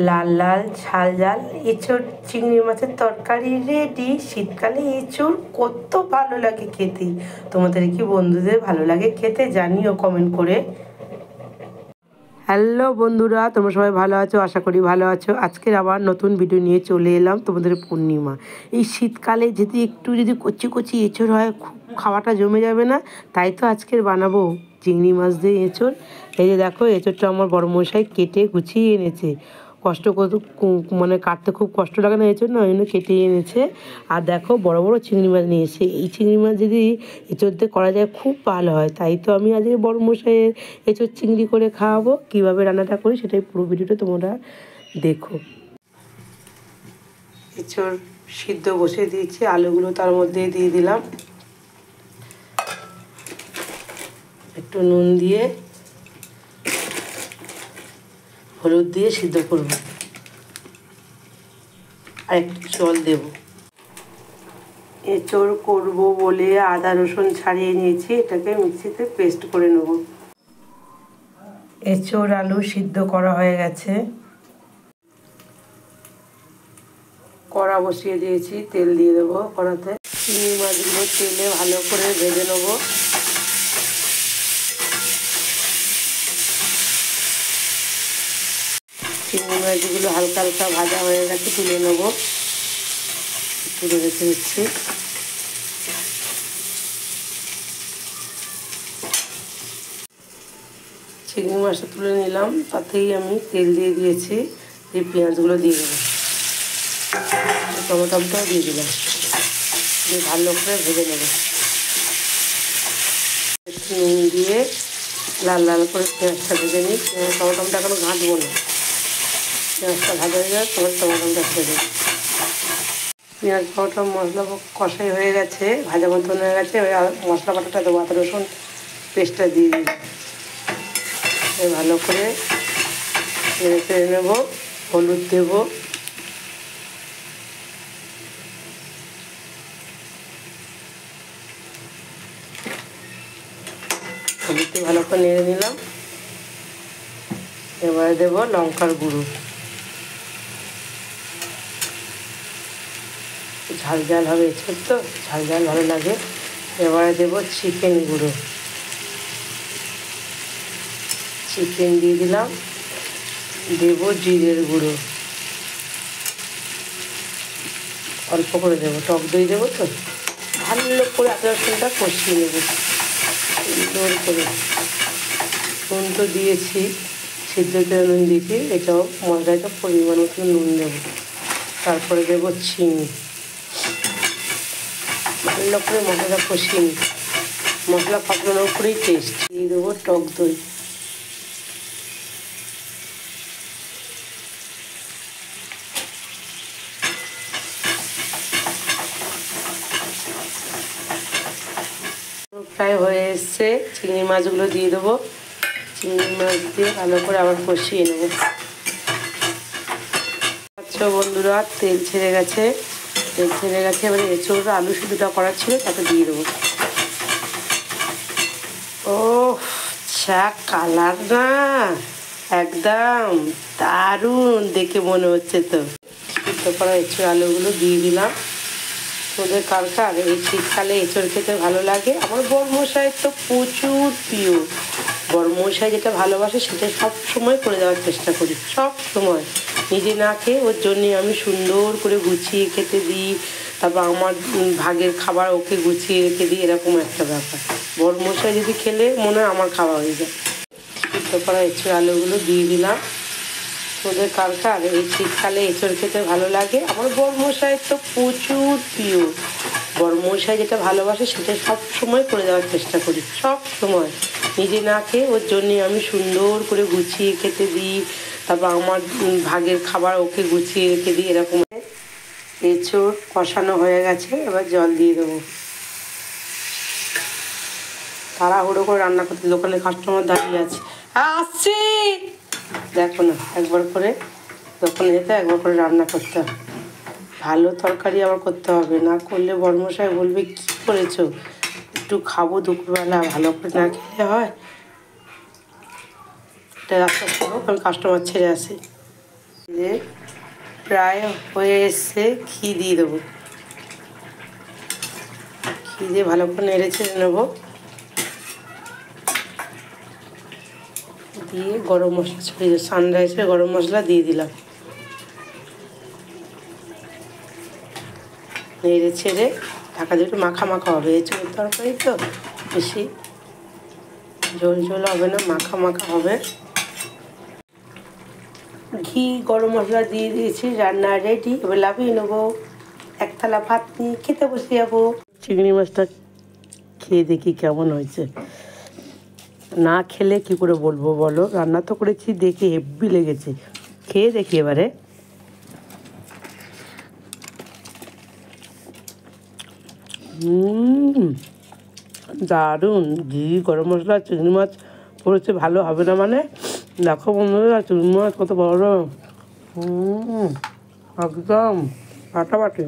লাল লাল ঝাল ঝাল এঁচোড় চিংড়ি মাছের তরকারি রেডি। শীতকালে এঁচোড় কত ভালো লাগে খেতে। তোমাদের কি বন্ধুদের ভালো লাগে খেতে জানিও কমেন্ট করে। হ্যালো বন্ধুরা, তোমরা সবাই ভালো আছো, আশা করি ভালো আছো। আজকের আবার নতুন ভিডিও নিয়ে চলে এলাম তোমাদের পূর্ণিমা। এই শীতকালে যদি কচি কচি এঁচোড় হয়, খুব খাওয়াটা জমে যাবে না? তাই তো আজকের বানাবো চিংড়ি মাছ দিয়ে এঁচোড়। এই যে দেখো, এঁচোড়টা আমার বড়মশাই কেটে গুছিয়ে এনেছে। কষ্ট কত মানে কাটতে খুব কষ্ট লাগে না এঁচোড়, না ওই জন্য কেটে এনেছে। আর দেখো বড় বড় চিংড়ি মাছ নিয়ে এসে, এই চিংড়ি মাছ যদি এঁচোড় দিয়ে করা যায় খুব ভালো হয়। তাই তো আমি আজকে বড়মশাইয়ের এঁচোড় চিংড়ি করে খাওয়াবো। কীভাবে রান্নাটা করি সেটাই পুরো ভিডিওটা তোমরা দেখো। এঁচোড় সিদ্ধ বসিয়ে দিয়েছি, আলুগুলো তার মধ্যে দিয়ে দিলাম। একটু নুন দিয়ে হলুদ দিয়ে সিদ্ধ করব, আর একটু জল দেব। এঁচোড় করব বলে আদা রসুন ছাড়িয়ে নিয়েছি, এটাকে মিক্সিতে পেস্ট করে নেব। এঁচোড় আলু সিদ্ধ করা হয়ে গেছে। কড়া বসিয়ে দিয়েছি, তেল দিয়ে দেবো কড়াতে। চিংড়ি মাছগুলো তেলে ভালো করে ভেজে নেব। চিংড়ি মাছগুলো হালকা হালকা ভাজা হয়ে গেছে, তুলে নেব। তুলে রেখে দিচ্ছি। চিংড়ি মাছটা তুলে নিলাম, তাতেই আমি তেল দিয়ে দিয়েছি। এই পেঁয়াজগুলো দিয়ে দেবো, টমেটোটাও দিয়ে দিলাম, দিয়ে ভালো করে ভেজে নেব। একটু নুন দিয়ে লাল লাল করে পেঁয়াজটা ভেজে নিই। টমেটোটা এখনো ঘাঁটবো না, পেঁয়াজটা ভাজা হয়ে যায় তখন টমেটোটা ভেজে দেবো। পেঁয়াজ টমেটো মশলা কষাই হয়ে গেছে, ভাজা মতন হয়ে গেছে। ওই মশলা বাটাটা দেবো, আদা রসুন পেস্টটা দিয়ে দিই। ভালো করে নেড়ে চেড়ে নেব। হলুদ দেব, হলুদটি ভালো করে নেড়ে নিলাম। এবারে দেবো লঙ্কার গুঁড়ো, ঝাল ঝাল হবে এঁচোড় তো, ঝাল ঝাল ভালো লাগে। এবারে দেবো চিকেন গুঁড়ো, চিকেন দিয়ে দিলাম। দেবো জিরের গুঁড়ো, অল্প করে দেবো, টক দই দেবো তো। ভালো করে আদা রসুনটা কষিয়ে নেবো সুন্দর করে। নুন তো দিয়েছি, সিদ্ধ করে নুন দিয়েছি। এটাও মশলাটা পরিমাণ মতো নুন দেবো। তারপরে দেবো চিনি, ভালো করে মশলাটা কষিয়ে নিই। মশলা কষানোর উপরেই টেস্ট। দিয়ে দেবো টক দই, প্রায় হয়ে এসছে। চিংড়ি মাছগুলো দিয়ে দেবো, চিংড়ি মাছ দিয়ে ভালো করে আবার কষিয়ে নেব। আচ্ছা বন্ধুরা, তেল ছেড়ে গেছে, তেল ছেড়ে গেছে। এবারে এঁচোড় আলু সিদ্ধটা করা ছিল তাতে দিয়ে দেবো। ও যা কালার না, একদম দারুণ দেখে মনে হচ্ছে। তো সিদ্ধ করা এঁচোড় আলুগুলো দিয়ে দিলাম। তোদের কার কার এই শীতকালে এঁচোড় খেতে ভালো লাগে? আমার বড়মশাই তো প্রচুর প্রিয়। বড়মশাই যেটা ভালোবাসে সেটা সব সময় করে দেওয়ার চেষ্টা করি, সব সময়। নিজে না খেয়ে ওর জন্যে আমি সুন্দর করে গুছিয়ে খেতে দিই। তারপর আমার ভাগের খাবার ওকে গুছিয়ে রেখে দিই, এরকম একটা ব্যাপার। বড়মশাই যদি খেলে মনে হয় আমার খাওয়া হয়ে যায়। সিদ্ধ করা এঁচোড় আলুগুলো দিয়ে দিলাম। তোদের কার কার এই শীতকালে এঁচোড় খেতে ভালো লাগে? আমার বড়মশাই তো প্রচুর প্রিয়। বড়মশাই যেটা ভালোবাসে সেটা সব সময় করে দেওয়ার চেষ্টা করি, সব সময়। নিজে না খেয়ে ওর জন্যে আমি সুন্দর করে গুছিয়ে খেতে দিই। তারপর আমার ভাগের খাবার ওকে গুছিয়ে রেখে দিই, এরকম। এঁচোড় কষানো হয়ে গেছে, এবার জল দিয়ে দেবো। তাড়াহুড়ো করে রান্না করতে, দোকানে কাস্টমার দাঁড়িয়ে আছে। আসছি, দেখো না, একবার করে দোকানে যেতে একবার করে রান্না করতে হবে। ভালো তরকারি আবার করতে হবে, না করলে বড়মশাই বলবে কী করেছো। একটু খাবো দুপুরবেলা, ভালো করে না খেলে হয়? এটা রাস্তা করবো, আমি কাস্টমার ছেড়ে আসি। যে প্রায় হয়ে এসছে, ঘি দিয়ে দেবো। ঘি দিয়ে ভালো করে নেড়ে ছেড়ে নেবো, দিয়ে গরম মশলা ছড়িয়ে সানরাইসের গরম মশলা দিয়ে দিলাম। নেড়ে ছেড়ে ঢাকা দিয়ে একটু মাখা মাখা হবে, এঁচোড়ের তরকারি তো বেশি ঝোল ঝোল হবে না, মাখা মাখা হবে। ঘি গরম মশলা দিয়ে দিয়েছি, রান্না রেডি। এবার লাফিয়ে নেবো, এক থালা ভাত নিয়ে খেতে বসে যাবো। চিংড়ি মাছটা খেয়ে দেখি কেমন হয়েছে, না খেলে কি করে বলবো বলো, রান্না তো করেছি দেখে হেব্বি লেগেছে, খেয়ে দেখি এবারে। দারুণ, ঘি গরম মশলা চিংড়ি মাছ পড়েছে, ভালো হবে না মানে? দেখো বন্ধুরা চিংড়ি মাছ কত বড়, একদম ফাটাফাটি।